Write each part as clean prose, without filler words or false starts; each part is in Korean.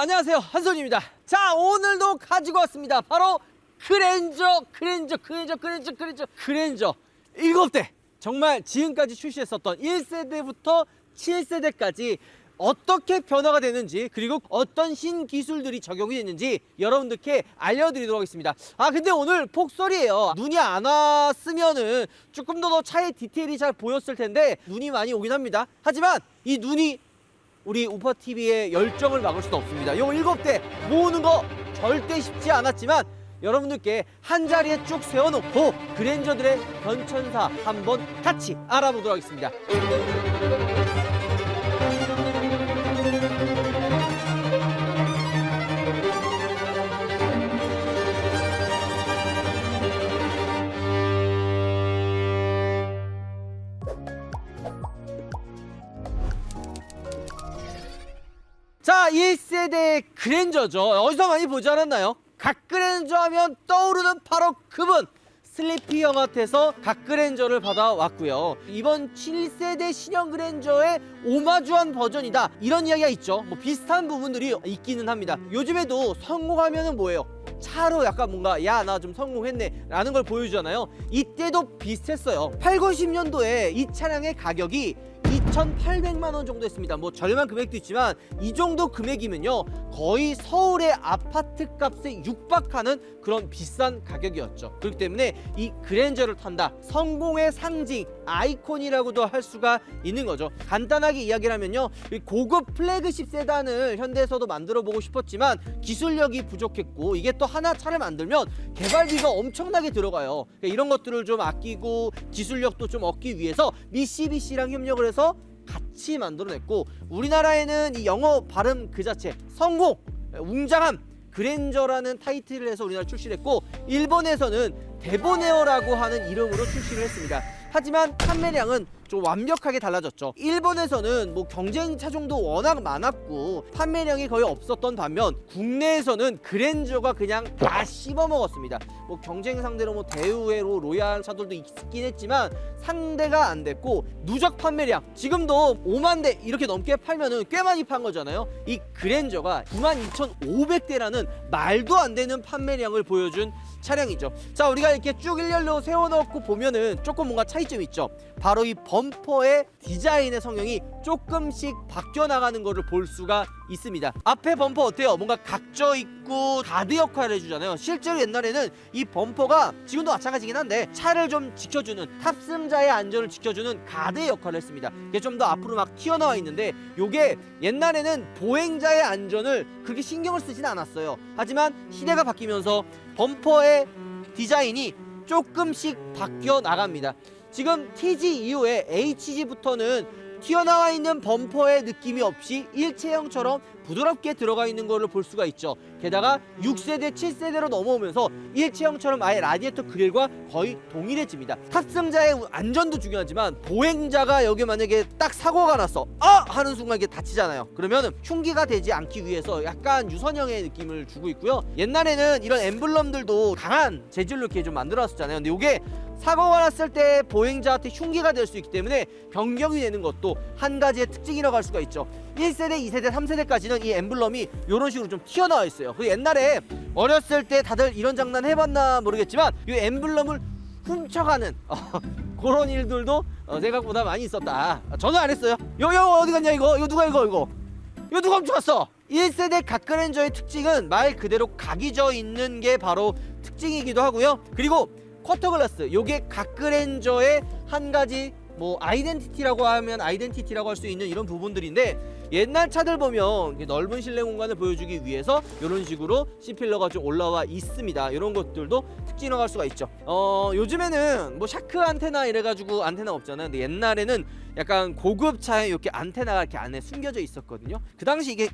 안녕하세요, 한손입니다. 자, 오늘도 가지고 왔습니다. 바로 그랜저 7대. 정말 지금까지 출시했었던 1세대부터 7세대까지 어떻게 변화가 되는지, 그리고 어떤 신기술들이 적용이 됐는지 여러분들께 알려드리도록 하겠습니다. 근데 오늘 폭설이에요. 눈이 안 왔으면은 조금 더 차의 디테일이 잘 보였을 텐데 눈이 많이 오긴 합니다. 하지만 이 눈이 우리 우파TV의 열정을 막을 수는 없습니다. 요 7대 모으는 거 절대 쉽지 않았지만 여러분들께 한 자리에 쭉 세워놓고 그랜저들의 변천사 한번 같이 알아보도록 하겠습니다. 자, 1세대 그랜저죠. 어디서 많이 보지 않았나요? 갓그랜저 하면 떠오르는 바로 그분! 슬리피 영화태에서 갓그랜저를 받아왔고요. 이번 7세대 신형 그랜저의 오마주한 버전이다, 이런 이야기가 있죠. 뭐 비슷한 부분들이 있기는 합니다. 요즘에도 성공하면은 뭐예요? 차로 약간 뭔가 야, 나 좀 성공했네 라는 걸 보여주잖아요. 이때도 비슷했어요. 8, 90년도에 이 차량의 가격이 2,800만 원 정도 했습니다. 뭐 저렴한 금액도 있지만 이 정도 금액이면요 거의 서울의 아파트 값에 육박하는 그런 비싼 가격이었죠. 그렇기 때문에 이 그랜저를 탄다, 성공의 상징, 아이콘이라고도 할 수가 있는 거죠. 간단하게 이야기를 하면요, 고급 플래그십 세단을 현대에서도 만들어 보고 싶었지만 기술력이 부족했고, 이게 또 하나 차를 만들면 개발비가 엄청나게 들어가요. 이런 것들을 좀 아끼고 기술력도 좀 얻기 위해서 미쓰비시랑 협력을 해서 같이 만들어냈고, 우리나라에는 이 영어 발음 그 자체 성공, 웅장함, 그랜저라는 타이틀을 해서 우리나라 출시를 했고, 일본에서는 데보네어라고 하는 이름으로 출시를 했습니다. 하지만 판매량은 좀 완벽하게 달라졌죠. 일본에서는 뭐 경쟁 차종도 워낙 많았고 판매량이 거의 없었던 반면 국내에서는 그랜저가 그냥 다 씹어먹었습니다. 뭐 경쟁 상대로 뭐 대우에로 로얄 차들도 있긴 했지만 상대가 안 됐고, 누적 판매량 지금도 5만 대 이렇게 넘게 팔면은 꽤 많이 판 거잖아요. 이 그랜저가 92,500대라는 말도 안 되는 판매량을 보여준 차량이죠. 자, 우리가 이렇게 쭉 일렬로 세워놓고 보면은 조금 뭔가 차이점이 있죠. 바로 이 범퍼의 디자인의 성형이 조금씩 바뀌어 나가는 것을 볼 수가 있습니다. 앞에 범퍼 어때요? 뭔가 각져 있고 가드 역할을 해주잖아요. 실제로 옛날에는 이 범퍼가, 지금도 마찬가지긴 한데, 차를 좀 지켜주는, 탑승자의 안전을 지켜주는 가드의 역할을 했습니다. 이게 좀 더 앞으로 막 튀어나와 있는데, 요게 옛날에는 보행자의 안전을 그렇게 신경을 쓰진 않았어요. 하지만 시대가 바뀌면서 범퍼의 디자인이 조금씩 바뀌어 나갑니다. 지금 TG 이후에 HG부터는 튀어나와 있는 범퍼의 느낌이 없이 일체형처럼 부드럽게 들어가 있는 것을 볼 수가 있죠. 게다가 6세대, 7세대로 넘어오면서 일체형처럼 아예 라디에이터 그릴과 거의 동일해집니다. 탑승자의 안전도 중요하지만 보행자가 여기 만약에 딱 사고가 났어, 하는 순간 이게 다치잖아요. 그러면 흉기가 되지 않기 위해서 약간 유선형의 느낌을 주고 있고요. 옛날에는 이런 엠블럼들도 강한 재질로 이렇게 좀 만들어놨었잖아요. 근데 이게 사고가 났을 때 보행자한테 흉기가 될 수 있기 때문에 변경이 되는 것도 한 가지의 특징이라고 할 수가 있죠. 1세대, 2세대, 3세대까지는 이 엠블럼이 이런 식으로 좀 튀어나와 있어요. 그리고 옛날에 어렸을 때 다들 이런 장난 해봤나 모르겠지만 이 엠블럼을 훔쳐가는 그런 일들도 생각보다 많이 있었다. 저는 안 했어요. 요 어디 갔냐 이거 누가 이거 누가 훔쳐갔어? 1세대 갓그랜저의 특징은 말 그대로 각이 져 있는 게 바로 특징이기도 하고요. 그리고 쿼터글라스, 요게 갓그랜저의 한 가지 뭐 아이덴티티라고 하면 아이덴티티라고 할 수 있는 이런 부분들인데, 옛날 차들 보면 넓은 실내 공간을 보여주기 위해서 이런 식으로 C필러가 좀 올라와 있습니다. 이런 것들도 특징이라고 할 수가 있죠. 요즘에는 뭐 샤크 안테나 이래가지고 안테나 없잖아요. 근데 옛날에는 약간 고급 차에 이렇게 안테나가 이렇게 안에 숨겨져 있었거든요. 그 당시 이게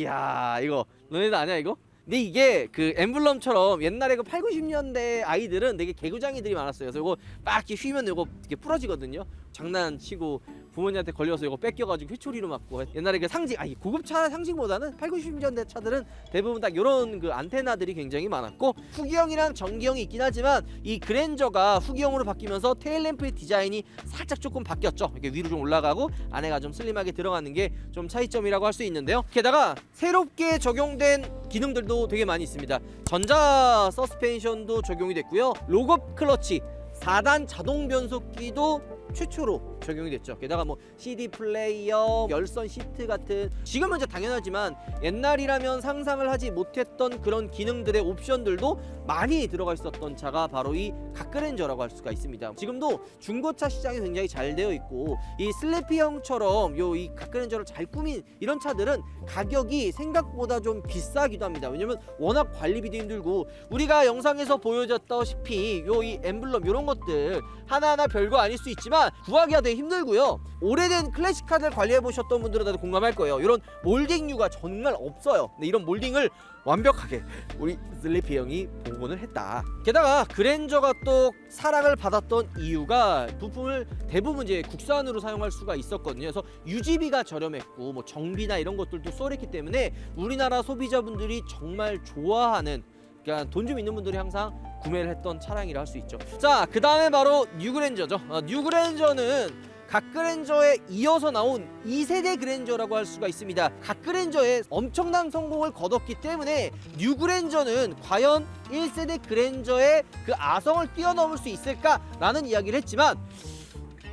야, 이거 너네들 아냐 이거? 근데 이게 그 엠블럼처럼 옛날에 그 8, 90년대 아이들은 되게 개구장이들이 많았어요. 그래서 이거 막 이렇게 휘면 이거 이렇게 부러지거든요. 장난치고 부모님한테 걸려서 이거 뺏겨가지고 회초리로 맞고 옛날에 그 상징 아니 고급차 상징보다는 8, 90년대 차들은 대부분 딱 이런 그 안테나들이 굉장히 많았고 후기형이랑 전기형이 있긴 하지만 이 그랜저가 후기형으로 바뀌면서 테일램프의 디자인이 살짝 조금 바뀌었죠. 이렇게 위로 좀 올라가고 안에가 좀 슬림하게 들어가는 게 좀 차이점이라고 할 수 있는데요. 게다가 새롭게 적용된 기능들도 되게 많이 있습니다. 전자 서스펜션도 적용이 됐고요. 록업 클러치 4단 자동 변속기도 최초로 적용이 됐죠. 게다가 뭐 CD 플레이어, 열선 시트 같은 지금은 이제 당연하지만 옛날이라면 상상을 하지 못했던 그런 기능들의 옵션들도 많이 들어가 있었던 차가 바로 이 갓그랜저라고 할 수가 있습니다. 지금도 중고차 시장이 굉장히 잘 되어 있고 이 슬래피형처럼 이 갓그랜저를 잘 꾸민 이런 차들은 가격이 생각보다 좀 비싸기도 합니다. 왜냐면 워낙 관리비도 힘들고 우리가 영상에서 보여줬다시피 이 엠블럼 이런 것들 하나하나 별거 아닐 수 있지만 구하기가 되게 힘들고요. 오래된 클래식카들 관리해 보셨던 분들은 다들 공감할 거예요. 이런 몰딩류가 정말 없어요. 근데 이런 몰딩을 완벽하게 우리 슬리피 형이 복원을 했다. 게다가 그랜저가 또 사랑을 받았던 이유가 부품을 대부분 이제 국산으로 사용할 수가 있었거든요. 그래서 유지비가 저렴했고 뭐 정비나 이런 것들도 쏠했기 때문에 우리나라 소비자분들이 정말 좋아하는, 그러니까 돈 좀 있는 분들이 항상 구매를 했던 차량이라 할 수 있죠. 자, 그 다음에 바로 뉴그랜저죠. 뉴그랜저는 갓그랜저에 이어서 나온 2세대 그랜저라고 할 수가 있습니다. 갓그랜저에 엄청난 성공을 거뒀기 때문에 뉴그랜저는 과연 1세대 그랜저의 그 아성을 뛰어넘을 수 있을까라는 이야기를 했지만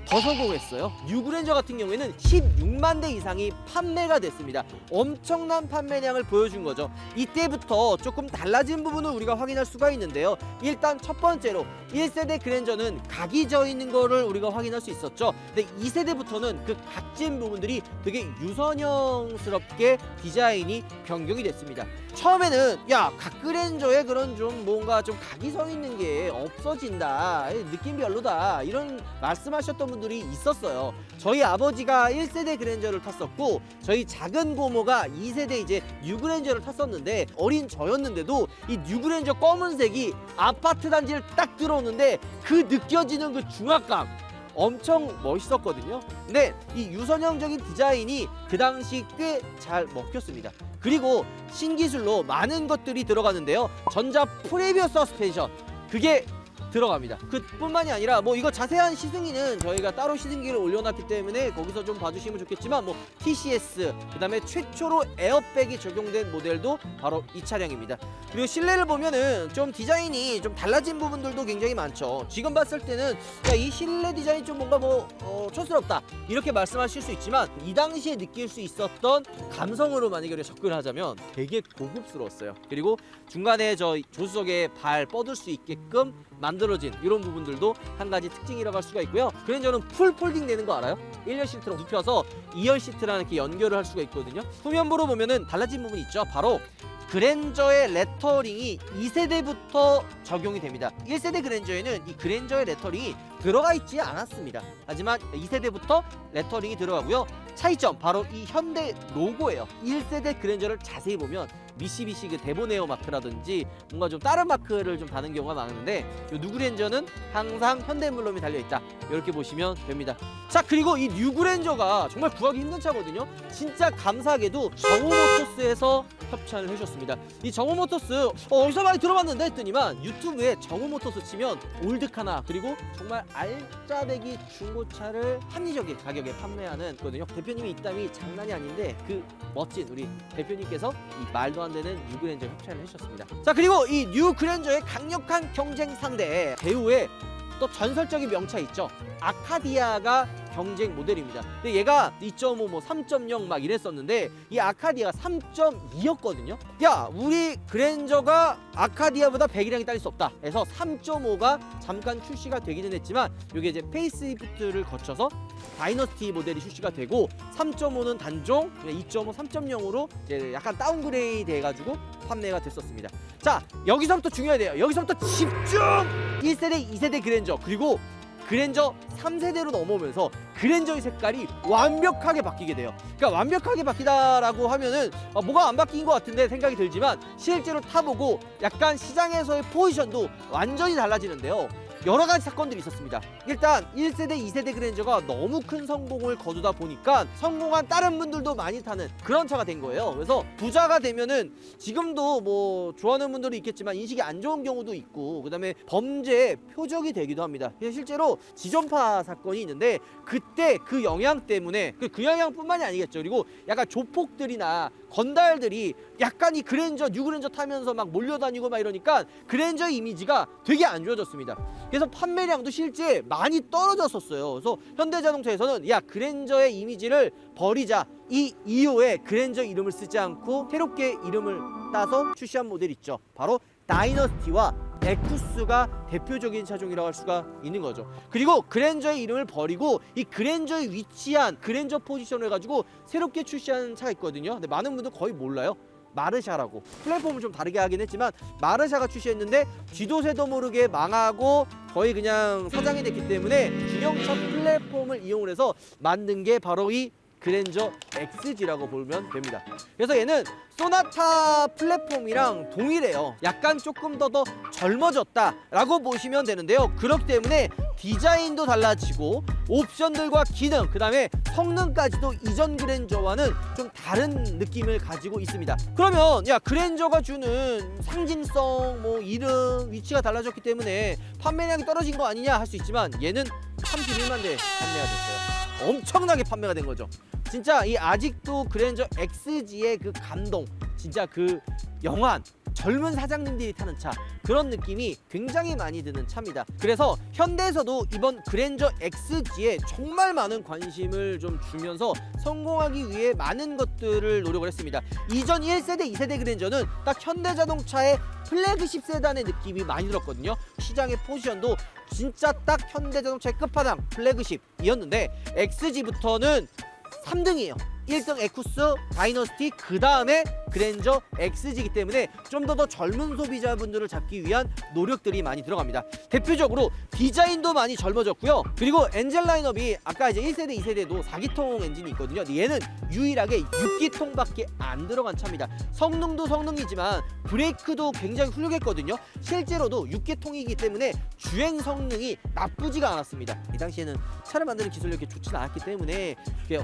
더 성공했어요. 뉴그랜저 같은 경우에는 16만 대 이상이 판매가 됐습니다. 엄청난 판매량을 보여준 거죠. 이때부터 조금 달라진 부분을 우리가 확인할 수가 있는데요. 일단 첫 번째로 1세대 그랜저는 각이 져 있는 거를 우리가 확인할 수 있었죠. 근데 2세대부터는 그 각진 부분들이 되게 유선형스럽게 디자인이 변경이 됐습니다. 처음에는 야, 갓그랜저에 그런 좀 뭔가 좀 각이 서 있는 게 없어진다, 느낌 별로다, 이런 말씀하셨던 분들이 있었어요. 저희 아버지가 1세대 그랜저를 탔었고 저희 작은 고모가 2세대 이제 뉴그랜저를 탔었는데 어린 저였는데도 이 뉴그랜저 검은색이 아파트 단지를 딱 들어오는데 그 느껴지는 그 중압감 엄청 멋있었거든요. 근데 이 유선형적인 디자인이 그 당시 꽤 잘 먹혔습니다. 그리고 신기술로 많은 것들이 들어가는데요. 전자 프레비어 서스펜션, 그게 들어갑니다. 그뿐만이 아니라 뭐 이거 자세한 시승기는 저희가 따로 시승기를 올려놨기 때문에 거기서 좀 봐주시면 좋겠지만 뭐 TCS, 그 다음에 최초로 에어백이 적용된 모델도 바로 이 차량입니다. 그리고 실내를 보면은 좀 디자인이 좀 달라진 부분들도 굉장히 많죠. 지금 봤을 때는 야, 이 실내 디자인이 좀 뭔가 촌스럽다 이렇게 말씀하실 수 있지만 이 당시에 느낄 수 있었던 감성으로 만약에 우리가 접근을 하자면 되게 고급스러웠어요. 그리고 중간에 저 조수석에 발 뻗을 수 있게끔 만들어진 이런 부분들도 한 가지 특징이라고 할 수가 있고요. 그랜저는 풀 폴딩 되는 거 알아요? 1열 시트로 눕혀서 2열 시트랑 이렇게 연결을 할 수가 있거든요. 후면부로 보면은 달라진 부분이 있죠. 바로 그랜저의 레터링이 2세대부터 적용이 됩니다. 1세대 그랜저에는 이 그랜저의 레터링이 들어가 있지 않았습니다. 하지만 2세대부터 레터링이 들어가고요. 차이점 바로 이 현대 로고예요. 1세대 그랜저를 자세히 보면 미쓰비시 그 데보네어 마크라든지 뭔가 좀 다른 마크를 좀 다는 경우가 많은데 이 뉴그랜저는 항상 현대 엠블럼이 달려있다, 이렇게 보시면 됩니다. 자, 그리고 이 뉴그랜저가 정말 구하기 힘든 차거든요. 진짜 감사하게도 정우모터스에서 협찬을 해주셨습니다. 이 정우모터스 어디서 많이 들어봤는데 했더니만 유튜브에 정우모터스 치면 올드카나 그리고 정말 알짜배기 중고차를 합리적인 가격에 판매하는 거거든요. 대표님이 입담이 장난이 아닌데 그 멋진 우리 대표님께서 이 말도 안 되는 뉴그랜저 협찬을 해주셨습니다. 자, 그리고 이 뉴그랜저의 강력한 경쟁 상대 배우의 또 전설적인 명차 있죠. 아카디아가 경쟁 모델입니다. 근데 얘가 2.5 뭐 3.0 막 이랬었는데 이 아카디아가 3.2였거든요. 야, 우리 그랜저가 아카디아보다 배기량이 딸릴 수 없다 해서 3.5가 잠깐 출시가 되기는 했지만 이게 이제 페이스리프트를 거쳐서 다이너스티 모델이 출시가 되고 3.5는 단종, 2.5, 3.0으로 이제 약간 다운그레이드 해가지고 판매가 됐었습니다. 자, 여기서부터 중요해야 돼요. 여기서부터 집중! 1세대, 2세대 그랜저, 그리고 그랜저 3세대로 넘어오면서 그랜저의 색깔이 완벽하게 바뀌게 돼요. 그러니까 완벽하게 바뀌다라고 하면은 뭐가 안 바뀐 것 같은데 생각이 들지만 실제로 타보고 약간 시장에서의 포지션도 완전히 달라지는데요. 여러 가지 사건들이 있었습니다. 일단 1세대, 2세대 그랜저가 너무 큰 성공을 거두다 보니까 성공한 다른 분들도 많이 타는 그런 차가 된 거예요. 그래서 부자가 되면은 지금도 뭐 좋아하는 분들이 있겠지만 인식이 안 좋은 경우도 있고 그다음에 범죄의 표적이 되기도 합니다. 그래서 실제로 지존파 사건이 있는데 그때 그 영향 때문에 그 영향뿐만이 아니겠죠. 그리고 약간 조폭들이나 건달들이 약간 이 그랜저, 뉴 그랜저 타면서 막 몰려다니고 막 이러니까 그랜저 이미지가 되게 안 좋아졌습니다. 그래서 판매량도 실제 많이 떨어졌었어요. 그래서 현대자동차에서는 야, 그랜저의 이미지를 버리자. 이 이후에 그랜저 이름을 쓰지 않고 새롭게 이름을 따서 출시한 모델이 있죠. 바로 다이너스티와 에쿠스가 대표적인 차종이라고 할 수가 있는 거죠. 그리고 그랜저의 이름을 버리고 이 그랜저에 위치한 그랜저 포지션을 해가지고 새롭게 출시한 차가 있거든요. 근데 많은 분들 거의 몰라요. 마르샤라고. 플랫폼을 좀 다르게 하긴 했지만 마르샤가 출시했는데 쥐도 새도 모르게 망하고 거의 그냥 사장이 됐기 때문에 중형차 플랫폼을 이용을 해서 만든 게 바로 이 그랜저 XG라고 보면 됩니다. 그래서 얘는 소나타 플랫폼이랑 동일해요. 약간 조금 더 젊어졌다라고 보시면 되는데요. 그렇기 때문에 디자인도 달라지고 옵션들과 기능, 그 다음에 성능까지도 이전 그랜저와는 좀 다른 느낌을 가지고 있습니다. 그러면 야, 그랜저가 주는 상징성, 뭐 이름, 위치가 달라졌기 때문에 판매량이 떨어진 거 아니냐 할 수 있지만 얘는 31만 대 판매가 됐어요. 엄청나게 판매가 된 거죠. 진짜 이 아직도 그랜저 XG의 그 감동, 진짜 그 영환, 젊은 사장님들이 타는 차, 그런 느낌이 굉장히 많이 드는 차입니다. 그래서 현대에서도 이번 그랜저 XG에 정말 많은 관심을 좀 주면서 성공하기 위해 많은 것들을 노력을 했습니다. 이전 1세대, 2세대 그랜저는 딱 현대자동차의 플래그십 세단의 느낌이 많이 들었거든요. 시장의 포지션도 진짜 딱 현대자동차의 끝판왕 플래그십이었는데 XG부터는 3등이에요. 1등 에쿠스, 다이너스티, 그 다음에 그랜저 XG이기 때문에 좀 더 젊은 소비자분들을 잡기 위한 노력들이 많이 들어갑니다. 대표적으로 디자인도 많이 젊어졌고요. 그리고 엔진 라인업이 아까 이제 1세대, 2세대도 4기통 엔진이 있거든요. 얘는 유일하게 6기통밖에 안 들어간 차입니다. 성능도 성능이지만 브레이크도 굉장히 훌륭했거든요. 실제로도 6기통이기 때문에 주행 성능이 나쁘지가 않았습니다. 이 당시에는 차를 만드는 기술력이 좋지 않았기 때문에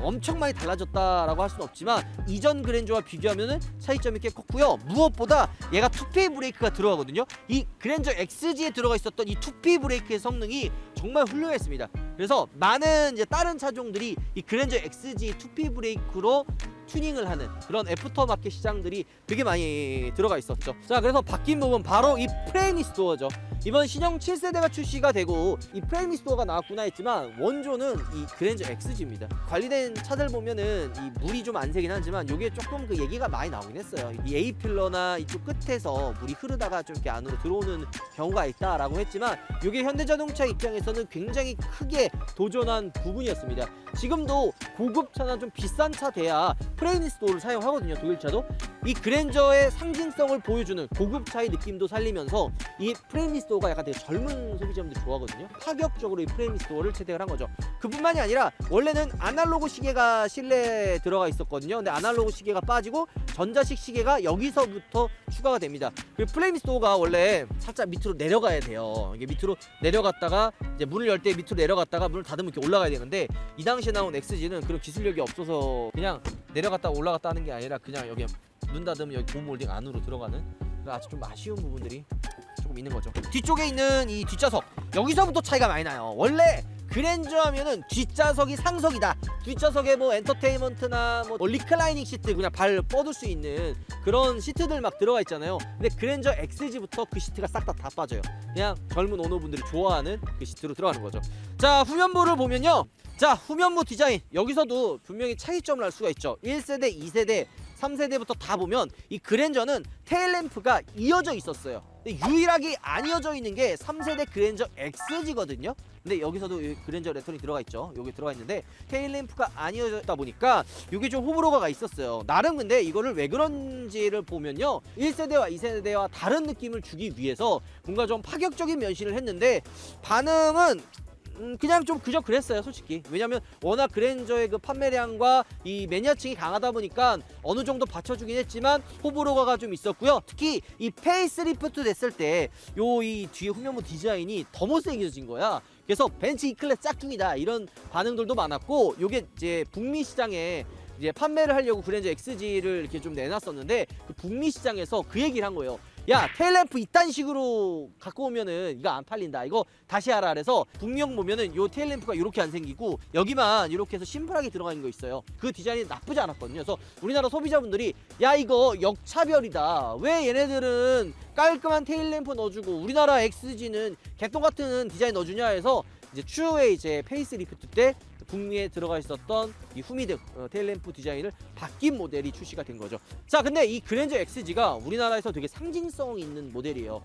엄청 많이 달라졌다라고 할 수는 없지만 이전 그랜저와 비교하면은 차이점이 꽤 컸고요. 무엇보다 얘가 2P 브레이크가 들어가거든요. 이 그랜저 XG에 들어가 있었던 이 2P 브레이크의 성능이 정말 훌륭했습니다. 그래서 많은 이제 다른 차종들이 이 그랜저 XG 2P 브레이크로 튜닝을 하는 그런 애프터마켓 시장들이 되게 많이 들어가 있었죠. 자, 그래서 바뀐 부분 바로 이 프레임리스 도어죠. 이번 신형 7세대가 출시가 되고 이 프레임리스 도어가 나왔구나 했지만 원조는 이 그랜저 XG입니다. 관리된 차들 보면은 이 물이 좀 안 새긴 하지만 요게 조금 그 얘기가 많이 나오긴 했어요. 이 A필러나 이쪽 끝에서 물이 흐르다가 좀 이렇게 안으로 들어오는 경우가 있다라고 했지만 요게 현대자동차 입장에서는 굉장히 크게 도전한 부분이었습니다. 지금도 고급차나 좀 비싼 차 돼야 프레임리스 도어를 사용하거든요. 독일차도. 이 그랜저의 상징성을 보여주는 고급차의 느낌도 살리면서 이 프레임리스 도어가 약간 되게 젊은 소비자분들이 좋아하거든요. 파격적으로 이 프레임리스 도어를 채택을 한 거죠. 그뿐만이 아니라 원래는 아날로그 시계가 실내에 들어가 있었거든요. 근데 아날로그 시계가 빠지고 전자식 시계가 여기서부터 추가가 됩니다. 그리고 프레임리스 도어가 원래 살짝 밑으로 내려가야 돼요. 이게 밑으로 내려갔다가 이제 문을 열 때 밑으로 내려갔다가 문을 닫으면 이렇게 올라가야 되는데 이 당시에 나온 XG는 그런 기술력이 없어서 그냥 내려갔다 올라갔다 하는 게 아니라 그냥 여기 문 닫으면 여기 고무 몰딩 안으로 들어가는 아주 좀 아쉬운 부분들이 조금 있는 거죠. 뒤쪽에 있는 이 뒷좌석, 여기서부터 차이가 많이 나요. 원래 그랜저 하면은 뒷좌석이 상석이다. 뒷좌석에 뭐 엔터테인먼트나 뭐 리클라이닝 시트, 그냥 발 뻗을 수 있는 그런 시트들 막 들어가 있잖아요. 근데 그랜저 XG부터 그 시트가 싹 다 빠져요. 그냥 젊은 오너분들이 좋아하는 그 시트로 들어가는 거죠. 자, 후면부를 보면요. 자, 후면부 디자인 여기서도 분명히 차이점을 알 수가 있죠. 1세대, 2세대, 3세대부터 다 보면 이 그랜저는 테일램프가 이어져 있었어요. 근데 유일하게 안 이어져 있는 게 3세대 그랜저 XG거든요. 근데 여기서도 그랜저 레터링 들어가 있죠. 여기 들어가 있는데 테일램프가 안 이어졌다 보니까 이게 좀 호불호가 있었어요. 나름 근데 이거를 왜 그런지를 보면요, 1세대와 2세대와 다른 느낌을 주기 위해서 뭔가 좀 파격적인 변신을 했는데 반응은 그냥 좀 그저 그랬어요, 솔직히. 왜냐면 워낙 그랜저의 그 판매량과 이 매니아층이 강하다 보니까 어느 정도 받쳐주긴 했지만 호불호가 좀 있었고요. 특히 이 페이스리프트 됐을 때 요 이 뒤에 후면부 디자인이 더 못생겨진 거야. 그래서 벤츠 E클래스 짝퉁이다 이런 반응들도 많았고, 요게 이제 북미 시장에 이제 판매를 하려고 그랜저 XG를 이렇게 좀 내놨었는데, 그 북미 시장에서 그 얘기를 한 거예요. 야, 테일램프 이딴 식으로 갖고 오면은 이거 안 팔린다, 이거 다시 하라. 그래서 북미형 보면은 요 테일램프가 이렇게 안 생기고 여기만 이렇게 해서 심플하게 들어가 있는 거 있어요. 그 디자인이 나쁘지 않았거든요. 그래서 우리나라 소비자분들이 야, 이거 역차별이다, 왜 얘네들은 깔끔한 테일램프 넣어주고 우리나라 XG는 개똥 같은 디자인 넣어주냐 해서 이제 추후에 이제 페이스리프트 때 북미에 들어가 있었던 이 후미등 테일램프 디자인을 바뀐 모델이 출시가 된 거죠. 자, 근데 이 그랜저 XG가 우리나라에서 되게 상징성 있는 모델이에요.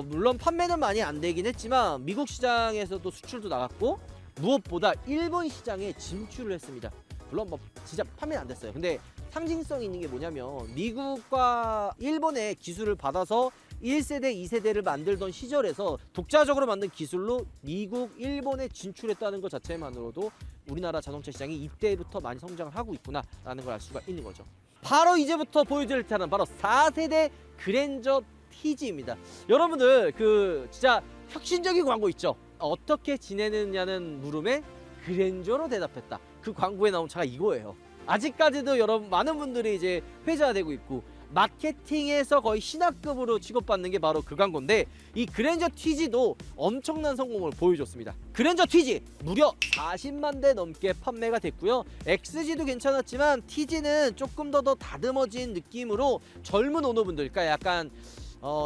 물론 판매는 많이 안 되긴 했지만 미국 시장에서도 수출도 나갔고, 무엇보다 일본 시장에 진출을 했습니다. 물론 뭐 진짜 판매는 안 됐어요. 근데 상징성 있는 게 뭐냐면, 미국과 일본의 기술을 받아서 1세대, 2세대를 만들던 시절에서 독자적으로 만든 기술로 미국, 일본에 진출했다는 것 자체만으로도 우리나라 자동차 시장이 이때부터 많이 성장을 하고 있구나라는 걸 알 수가 있는 거죠. 바로 이제부터 보여드릴 차는 바로 4세대 그랜저 TG입니다. 여러분들 그 진짜 혁신적인 광고 있죠? 어떻게 지내느냐는 물음에 그랜저로 대답했다. 그 광고에 나온 차가 이거예요. 아직까지도 여러분 많은 분들이 이제 회자되고 있고, 마케팅에서 거의 신화급으로 취급받는 게 바로 그 광고인데, 이 그랜저 TG도 엄청난 성공을 보여줬습니다. 그랜저 TG 무려 40만 대 넘게 판매가 됐고요. XG도 괜찮았지만 TG는 조금 더 다듬어진 느낌으로 젊은 오너분들, 그러니까 약간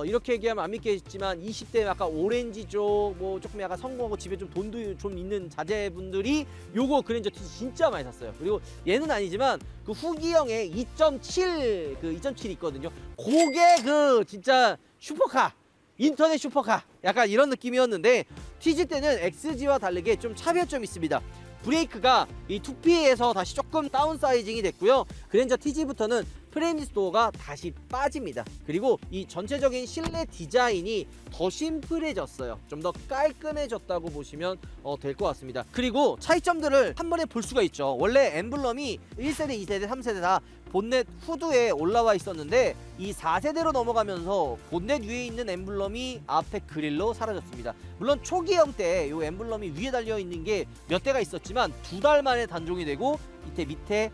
이렇게 얘기하면 안 믿겠지만 20대 약간 오렌지 쪽, 뭐 조금 약간 성공하고 집에 좀 돈도 좀 있는 자제분들이 요거 그랜저 TG 진짜 많이 샀어요. 그리고 얘는 아니지만 그 후기형의 2.7 그 2.7 있거든요. 그게 그 진짜 슈퍼카, 인터넷 슈퍼카 약간 이런 느낌이었는데, TG 때는 XG와 다르게 좀 차별점이 있습니다. 브레이크가 이 2P에서 다시 조금 다운사이징이 됐고요. 그랜저 TG부터는 프레임 스토어가 다시 빠집니다. 그리고 이 전체적인 실내 디자인이 더 심플해졌어요. 좀 더 깔끔해졌다고 보시면 될 것 같습니다. 그리고 차이점들을 한 번에 볼 수가 있죠. 원래 엠블럼이 1세대, 2세대, 3세대 다 본넷 후드에 올라와 있었는데, 이 4세대로 넘어가면서 본넷 위에 있는 엠블럼이 앞에 그릴로 사라졌습니다. 물론 초기형 때 이 엠블럼이 위에 달려 있는 게 몇 대가 있었지만 2달 만에 단종이 되고 밑에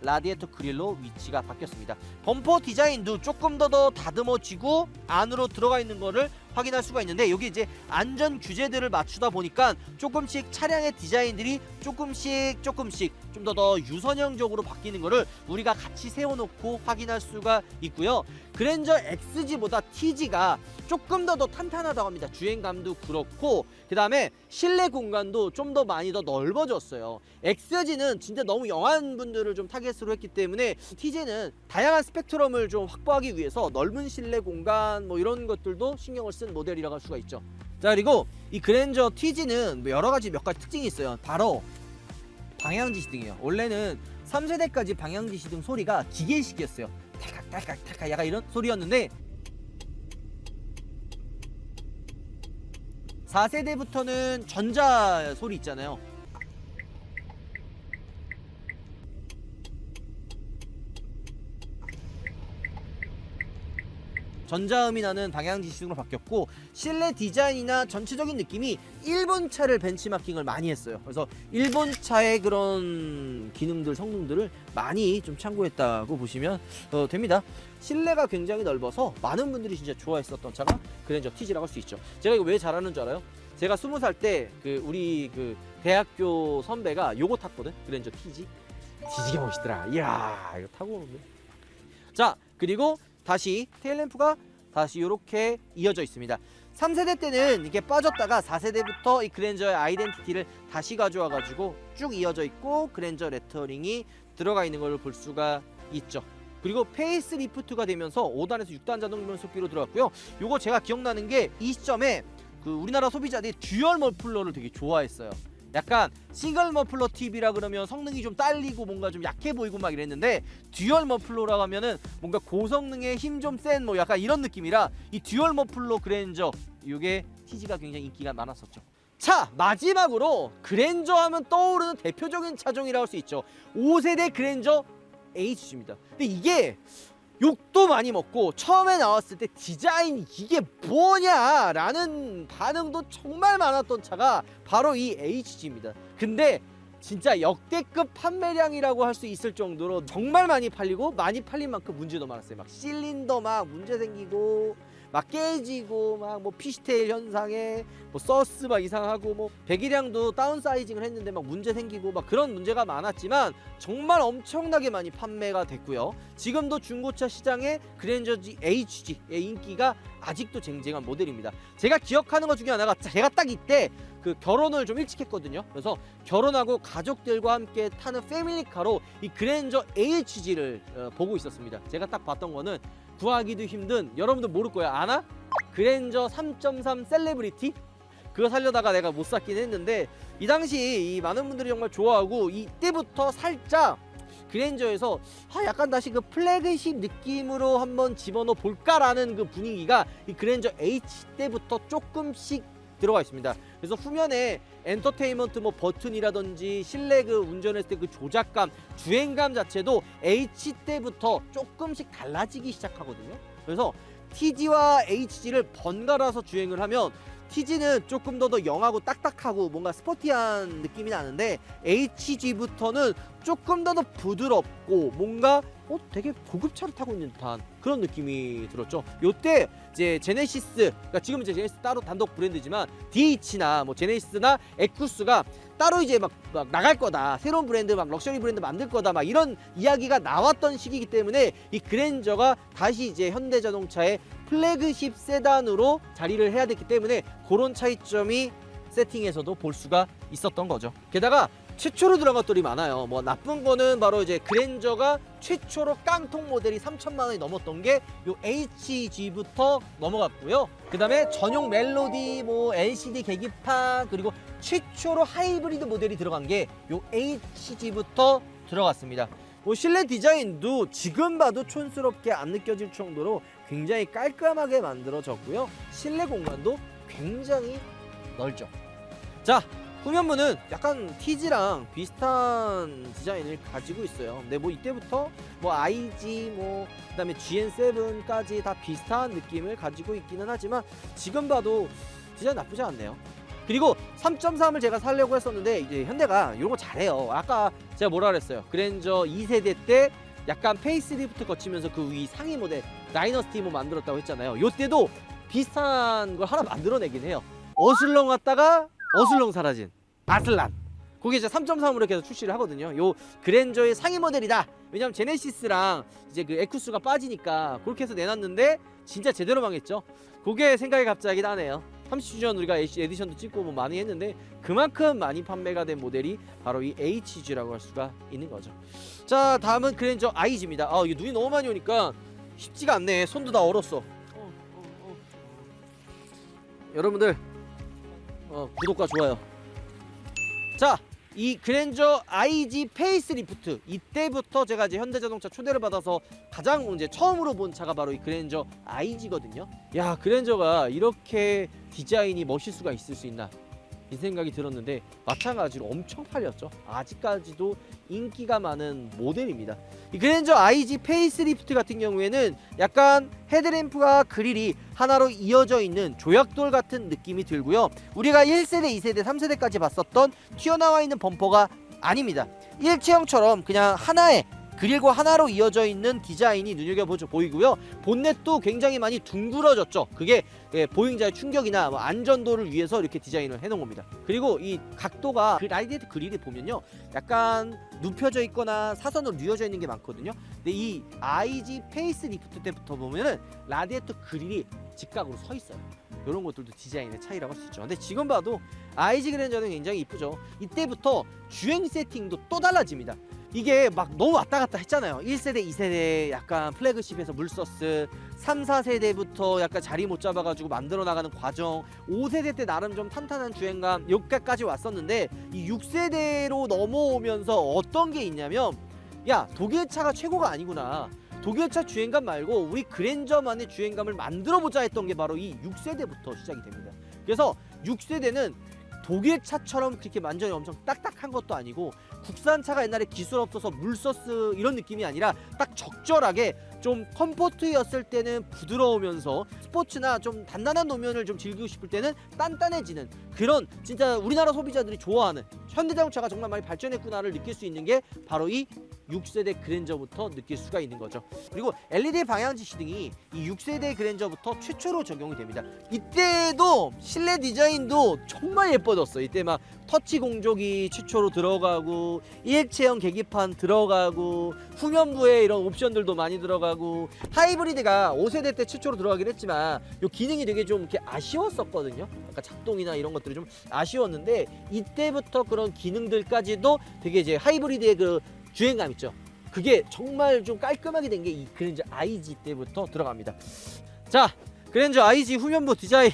라디에이터 그릴로 위치가 바뀌었습니다. 범퍼 디자인도 조금 더 다듬어지고 안으로 들어가 있는 거를 확인할 수가 있는데, 여기 이제 안전 규제들을 맞추다 보니까 조금씩 차량의 디자인들이 조금씩 좀 더 유선형적으로 바뀌는 거를 우리가 같이 세워놓고 확인할 수가 있고요. 그랜저 XG보다 TG가 조금 더 탄탄하다고 합니다. 주행감도 그렇고, 그 다음에 실내 공간도 좀 더 많이 더 넓어졌어요. XG는 진짜 너무 영한 분들을 좀 타겟으로 했기 때문에 TG는 다양한 스펙트럼을 좀 확보하기 위해서 넓은 실내 공간 뭐 이런 것들도 신경을 쓴 모델이라고 할 수가 있죠. 자, 그리고 이 그랜저 TG는 여러 가지 몇 가지 특징이 있어요. 바로 방향지시등이에요. 원래는 3세대까지 방향지시등 소리가 기계식이었어요. 탈칵 약간 이런 소리였는데, 4세대부터는 전자 소리 있잖아요. 전자음이 나는 방향지시등으로 바뀌었고, 실내 디자인이나 전체적인 느낌이 일본 차를 벤치마킹을 많이 했어요. 그래서 일본 차의 그런 기능들, 성능들을 많이 좀 참고했다고 보시면 됩니다. 실내가 굉장히 넓어서 많은 분들이 진짜 좋아했었던 차가 그랜저 TG라고 할 수 있죠. 제가 이거 왜 잘하는 줄 알아요? 제가 20살 때 우리 대학교 선배가 요거 탔거든. 그랜저 TG. 뒤지게 멋있더라. 이야, 이거 타고 오는데. 자, 그리고 다시 테일램프가 다시 이렇게 이어져 있습니다. 3세대 때는 이게 빠졌다가 4세대부터 이 그랜저의 아이덴티티를 다시 가져와 가지고 쭉 이어져 있고, 그랜저 레터링이 들어가 있는 걸 볼 수가 있죠. 그리고 페이스리프트가 되면서 5단에서 6단 자동 변속기로 들어갔고요. 요거 제가 기억나는 게 이 시점에 우리나라 소비자들이 듀얼 머플러를 되게 좋아했어요. 약간 싱글 머플러 TV라 그러면 성능이 좀 딸리고 뭔가 좀 약해 보이고 막 이랬는데, 듀얼 머플러라고 하면은 뭔가 고성능에 힘 좀 센 뭐 약간 이런 느낌이라, 이 듀얼 머플러 그랜저 요게 TG가 굉장히 인기가 많았었죠. 자, 마지막으로 그랜저 하면 떠오르는 대표적인 차종이라고 할 수 있죠. 5세대 그랜저 HG입니다. 근데 이게 욕도 많이 먹고 처음에 나왔을 때 디자인 이게 뭐냐라는 반응도 정말 많았던 차가 바로 이 HG입니다. 근데 진짜 역대급 판매량이라고 할 수 있을 정도로 정말 많이 팔리고, 많이 팔린 만큼 문제도 많았어요. 막 실린더 막 문제 생기고 막 깨지고 막 뭐 피시테일 현상에 뭐 서스 막 이상하고 뭐 배기량도 다운사이징을 했는데 막 문제 생기고 막 그런 문제가 많았지만 정말 엄청나게 많이 판매가 됐고요. 지금도 중고차 시장에 그랜저 HG의 인기가 아직도 쟁쟁한 모델입니다. 제가 기억하는 것 중에 하나가 제가 딱 이때 그 결혼을 좀 일찍 했거든요. 그래서 결혼하고 가족들과 함께 타는 패밀리카로 이 그랜저 HG를 보고 있었습니다. 제가 딱 봤던 거는 구하기도 힘든, 여러분들 모를 거예요. 아나? 그랜저 3.3 셀레브리티? 그거 살려다가 내가 못 샀긴 했는데, 이 당시 이 많은 분들이 정말 좋아하고, 이때부터 살짝 그랜저에서 약간 다시 그 플래그십 느낌으로 한번 집어넣어 볼까라는 그 분위기가 이 그랜저 H 때부터 조금씩 들어가 있습니다. 그래서 후면에 엔터테인먼트 뭐 버튼이라든지 실내 그 운전했을 때 그 조작감, 주행감 자체도 H 때부터 조금씩 달라지기 시작하거든요. 그래서 TG와 HG를 번갈아서 주행을 하면 TG는 조금 더 영하고 딱딱하고 뭔가 스포티한 느낌이 나는데, HG부터는 조금 더 부드럽고 뭔가 되게 고급차를 타고 있는 듯한 그런 느낌이 들었죠. 요때 이제 제네시스, 그러니까 지금 이제 제네시스 따로 단독 브랜드지만 DH나 뭐 제네시스나 에쿠스가 따로 이제 막 나갈 거다, 새로운 브랜드 막 럭셔리 브랜드 만들 거다 막 이런 이야기가 나왔던 시기이기 때문에 이 그랜저가 다시 이제 현대자동차의 플래그십 세단으로 자리를 해야 됐기 때문에 그런 차이점이 세팅에서도 볼 수가 있었던 거죠. 게다가 최초로 들어간 것들이 많아요. 뭐 나쁜 거는 바로 이제 그랜저가 최초로 깡통 모델이 3천만 원이 넘었던 게 요 HG부터 넘어갔고요. 그 다음에 전용 멜로디, 뭐 LCD 계기판, 그리고 최초로 하이브리드 모델이 들어간 게 요 HG부터 들어갔습니다. 뭐 실내 디자인도 지금 봐도 촌스럽게 안 느껴질 정도로 굉장히 깔끔하게 만들어졌고요. 실내 공간도 굉장히 넓죠. 자, 후면부는 약간 TG랑 비슷한 디자인을 가지고 있어요. 근데 뭐 이때부터 뭐 IG 뭐 그다음에 GN7까지 다 비슷한 느낌을 가지고 있기는 하지만 지금 봐도 디자인 나쁘지 않네요. 그리고 3.3을 제가 살려고 했었는데 이제 현대가 이런 거 잘해요. 아까 제가 뭐라 그랬어요? 그랜저 2세대 때 약간 페이스리프트 거치면서 그 위 상위 모델 다이너스티 뭐 만들었다고 했잖아요. 요때도 비슷한 걸 하나 만들어내긴 해요. 어슬렁 왔다가 어슬렁 사라진 아슬란. 그게 이제 3.3으로 계속 출시를 하거든요. 요 그랜저의 상위 모델이다. 왜냐면 제네시스랑 이제 그 에쿠스가 빠지니까 그렇게 해서 내놨는데 진짜 제대로 망했죠. 그게 생각이 갑자기 나네요. 30주년 우리가 에디션도 찍고 뭐 많이 했는데 그만큼 많이 판매가 된 모델이 바로 이 HG라고 할 수가 있는 거죠. 자, 다음은 그랜저 IG입니다. 이게 눈이 너무 많이 오니까 쉽지가 않네. 손도 다 얼었어. 여러분들 구독과 좋아요. 자, 이 그랜저 IG 페이스리프트, 이때부터 제가 이제 현대자동차 초대를 받아서 가장 이제 처음으로 본 차가 바로 이 그랜저 IG거든요. 야, 그랜저가 이렇게 디자인이 멋있을 수가 있을 수 있나 이 생각이 들었는데 마찬가지로 엄청 팔렸죠. 아직까지도 인기가 많은 모델입니다. 이 그랜저 IG 페이스리프트 같은 경우에는 약간 헤드램프와 그릴이 하나로 이어져 있는 조약돌 같은 느낌이 들고요. 우리가 1세대, 2세대, 3세대까지 봤었던 튀어나와 있는 범퍼가 아닙니다. 일체형처럼 그냥 하나의 그릴과 하나로 이어져 있는 디자인이 눈여겨보죠 보이고요. 본넷도 굉장히 많이 둥그러졌죠. 그게 보행자의 충격이나 뭐 안전도를 위해서 이렇게 디자인을 해놓은 겁니다. 그리고 이 각도가 그 라디에이터 그릴이 보면요, 약간 눕혀져 있거나 사선으로 뉘어져 있는 게 많거든요. 근데 이 IG 페이스리프트 때부터 보면은 라디에이터 그릴이 직각으로 서 있어요. 이런 것들도 디자인의 차이라고 할 수 있죠. 근데 지금 봐도 IG 그랜저는 굉장히 이쁘죠. 이때부터 주행 세팅도 또 달라집니다. 이게 막 너무 왔다 갔다 했잖아요. 1세대, 2세대 약간 플래그십에서 물서스, 3, 4세대부터 약간 자리 못 잡아가지고 만들어 나가는 과정, 5세대 때 나름 좀 탄탄한 주행감 여기까지 왔었는데 이 6세대로 넘어오면서 어떤 게 있냐면, 야, 독일차가 최고가 아니구나. 독일차 주행감 말고 우리 그랜저만의 주행감을 만들어보자 했던 게 바로 이 6세대부터 시작이 됩니다. 그래서 6세대는 독일 차처럼 그렇게 완전히 엄청 딱딱한 것도 아니고 국산차가 옛날에 기술 없어서 물서스 이런 느낌이 아니라 딱 적절하게 좀 컴포트였을 때는 부드러우면서 스포츠나 좀 단단한 노면을 좀 즐기고 싶을 때는 단단해지는 그런 진짜 우리나라 소비자들이 좋아하는 현대자동차가 정말 많이 발전했구나를 느낄 수 있는 게 바로 이 6세대 그랜저부터 느낄 수가 있는 거죠. 그리고 LED 방향지 시등이 이 6세대 그랜저부터 최초로 적용이 됩니다. 이때도 실내 디자인도 정말 예뻐졌어. 이때 막 터치 공조기 최초로 들어가고 일체형 계기판 들어가고 후면부에 이런 옵션들도 많이 들어가고 하이브리드가 5세대 때 최초로 들어가긴 했지만 이 기능이 되게 좀 이렇게 아쉬웠었거든요. 약간 작동이나 이런 것들이 좀 아쉬웠는데 이때부터 그런 기능들까지도 되게 이제 하이브리드의 그 주행감 있죠. 그게 정말 좀 깔끔하게 된 게 이 그랜저 IG 때부터 들어갑니다. 자, 그랜저 IG 후면부 디자인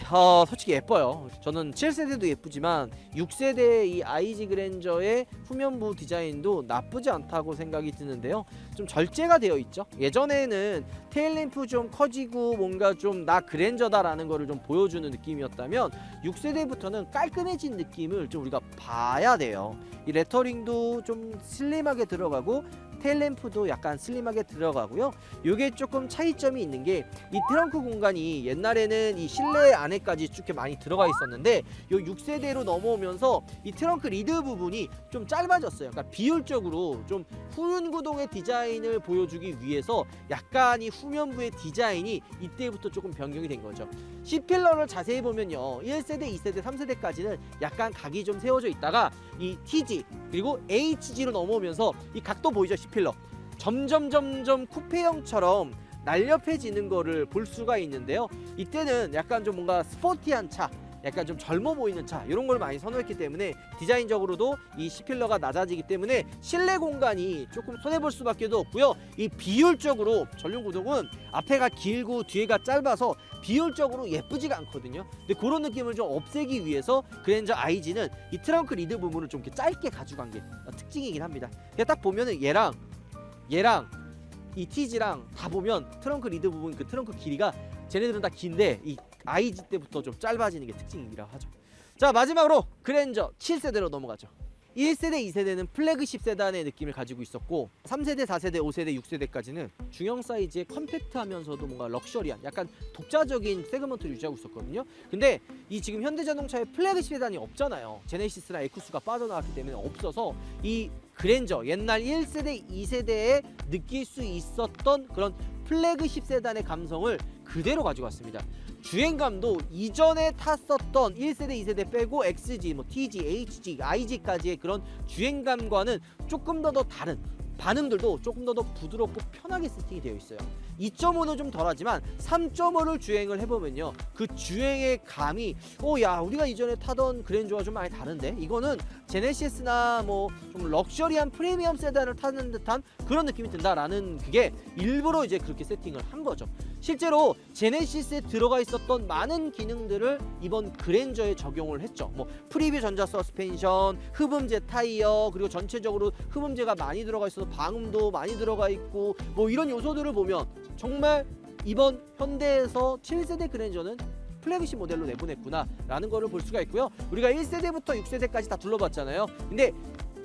솔직히 예뻐요. 저는 7세대도 예쁘지만 6세대 이 IG 그랜저의 후면부 디자인도 나쁘지 않다고 생각이 드는데요. 좀 절제가 되어 있죠. 예전에는 테일램프 좀 커지고 뭔가 좀 나 그랜저다라는 거를 좀 보여주는 느낌이었다면 6세대부터는 깔끔해진 느낌을 좀 우리가 봐야 돼요. 이 레터링도 좀 슬림하게 들어가고 테일램프도 약간 슬림하게 들어가고요. 이게 조금 차이점이 있는 게 이 트렁크 공간이 옛날에는 이 실내 안에까지 쭉 많이 들어가 있었는데 이 6세대로 넘어오면서 이 트렁크 리드 부분이 좀 짧아졌어요. 그러니까 비율적으로 좀 후륜 구동의 디자인을 보여주기 위해서 약간 이 후면부의 디자인이 이때부터 조금 변경이 된 거죠. C필러를 자세히 보면요, 1세대, 2세대, 3세대까지는 약간 각이 좀 세워져 있다가 이 TG 그리고 HG로 넘어오면서 이 각도 보이죠? C필러 점점 쿠페형처럼 날렵해지는 거를 볼 수가 있는데요. 이때는 약간 좀 뭔가 스포티한 차, 약간 좀 젊어 보이는 차 이런 걸 많이 선호했기 때문에 디자인적으로도 이 C필러가 낮아지기 때문에 실내 공간이 조금 손해볼 수밖에 없고요. 이 비율적으로 전륜 구동은 앞에가 길고 뒤에가 짧아서 비율적으로 예쁘지가 않거든요. 근데 그런 느낌을 좀 없애기 위해서 그랜저 IG는 이 트렁크 리드 부분을 좀 이렇게 짧게 가져간 게 특징이긴 합니다. 딱 보면은 얘랑 이 TG랑 다 보면 트렁크 리드 부분 그 트렁크 길이가 쟤네들은 다 긴데 이 IG 때부터 좀 짧아지는 게 특징이라 하죠. 자, 마지막으로 그랜저 7세대로 넘어가죠. 1세대, 2세대는 플래그십 세단의 느낌을 가지고 있었고 3세대, 4세대, 5세대, 6세대까지는 중형 사이즈의 컴팩트하면서도 뭔가 럭셔리한 약간 독자적인 세그먼트를 유지하고 있었거든요. 근데 이 지금 현대자동차의 플래그십 세단이 없잖아요. 제네시스나 에쿠스가 빠져나왔기 때문에 없어서 이 그랜저 옛날 1세대, 2세대에 느낄 수 있었던 그런 플래그십 세단의 감성을 그대로 가지고 왔습니다. 주행감도 이전에 탔었던 1세대, 2세대 빼고 XG, 뭐 TG, HG, IG까지의 그런 주행감과는 조금 더 다른 반응들도 조금 더 부드럽고 편하게 세팅이 되어 있어요. 2.5는 좀 덜하지만 3.5를 주행을 해보면요, 그 주행의 감이 야 우리가 이전에 타던 그랜저와 좀 많이 다른데 이거는 제네시스나 뭐 좀 럭셔리한 프리미엄 세단을 타는 듯한 그런 느낌이 든다라는 그게 일부러 이제 그렇게 세팅을 한 거죠. 실제로 제네시스에 들어가 있었던 많은 기능들을 이번 그랜저에 적용을 했죠. 뭐 프리뷰 전자 서스펜션, 흡음재 타이어, 그리고 전체적으로 흡음재가 많이 들어가 있어서 방음도 많이 들어가 있고 뭐 이런 요소들을 보면 정말 이번 현대에서 7세대 그랜저는 플래그십 모델로 내보냈구나 라는 거를 볼 수가 있고요. 우리가 1세대부터 6세대까지 다 둘러봤잖아요. 근데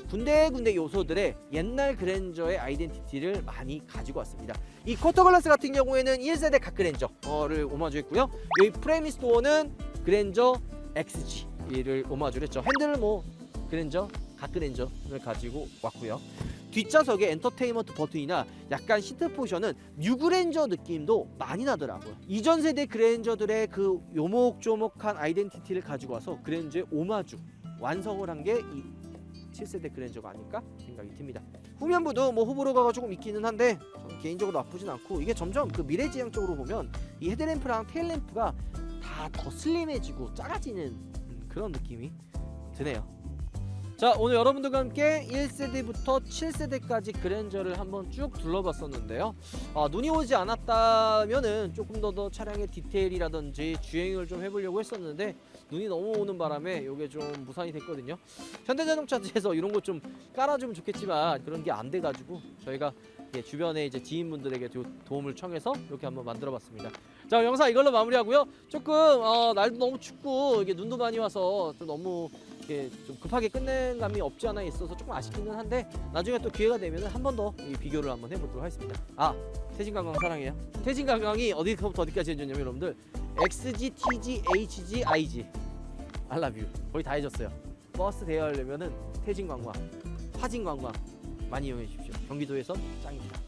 군데군데 요소들의 옛날 그랜저의 아이덴티티를 많이 가지고 왔습니다. 이 쿼터글라스 같은 경우에는 1세대 각 그랜저를 오마주했고요. 여기 프레미스 도어는 그랜저 XG를 오마주를 했죠. 핸들을 뭐 그랜저 각 그랜저를 가지고 왔고요. 뒷좌석에 엔터테인먼트 버튼이나 약간 시트 포션은 뉴 그랜저 느낌도 많이 나더라고요. 이전 세대 그랜저들의 그 요목조목한 아이덴티티를 가지고 와서 그랜저의 오마주 완성을 한 게 이 7세대 그랜저가 아닐까 생각이 듭니다. 후면부도 뭐 호불호가 조금 있기는 한데 저는 개인적으로 나쁘진 않고, 이게 점점 그 미래지향적으로 보면 이 헤드램프랑 테일램프가 다 더 슬림해지고 작아지는 그런 느낌이 드네요. 자, 오늘 여러분들과 함께 1세대부터 7세대까지 그랜저를 한번 쭉 둘러봤었는데요. 눈이 오지 않았다면은 조금 더 차량의 디테일이라든지 주행을 좀 해보려고 했었는데 눈이 너무 오는 바람에 이게 좀 무산이 됐거든요. 현대자동차에서 이런 거 좀 깔아주면 좋겠지만 그런 게 안 돼가지고 저희가 주변에 이제 지인분들에게 도움을 청해서 이렇게 한번 만들어봤습니다. 자, 영상 이걸로 마무리하고요. 조금 날도 너무 춥고 이게 눈도 많이 와서 좀 너무 이렇게 좀 급하게 끝낸 감이 없지 않아 있어서 조금 아쉽기는 한데 나중에 또 기회가 되면 한 번 더 이 비교를 한번 해보도록 하겠습니다. 아, 태진관광 사랑해요. 태진관광이 어디부터 어디까지 해줬냐면 여러분들 XG, TG, HG, IG I love you 거의 다 해줬어요. 버스 대여하려면은 태진관광, 화진관광 많이 이용해 주십시오. 경기도에서 짱입니다.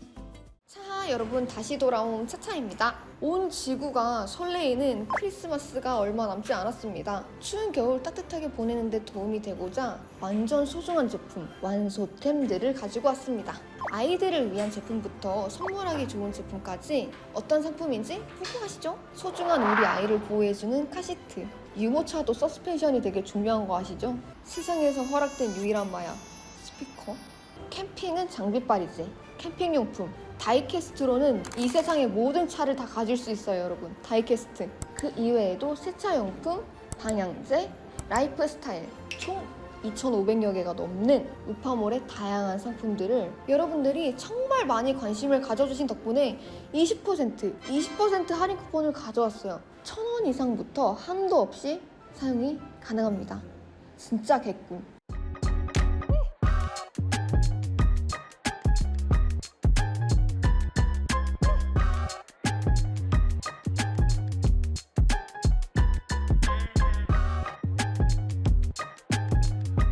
자, 여러분 다시 돌아온 차차입니다. 온 지구가 설레이는 크리스마스가 얼마 남지 않았습니다. 추운 겨울 따뜻하게 보내는 데 도움이 되고자 완전 소중한 제품, 완소템들을 가지고 왔습니다. 아이들을 위한 제품부터 선물하기 좋은 제품까지 어떤 상품인지 궁금하시죠? 소중한 우리 아이를 보호해주는 카시트, 유모차도 서스펜션이 되게 중요한 거 아시죠? 세상에서 허락된 유일한 마약, 스피커. 캠핑은 장비빨이지. 캠핑용품. 다이캐스트로는 이 세상의 모든 차를 다 가질 수 있어요, 여러분. 다이캐스트. 그 이외에도 세차용품, 방향제, 라이프스타일 총 2,500여 개가 넘는 우파몰의 다양한 상품들을 여러분들이 정말 많이 관심을 가져주신 덕분에 20% 할인 쿠폰을 가져왔어요. 1,000원 이상부터 한도 없이 사용이 가능합니다. 진짜 개꿀.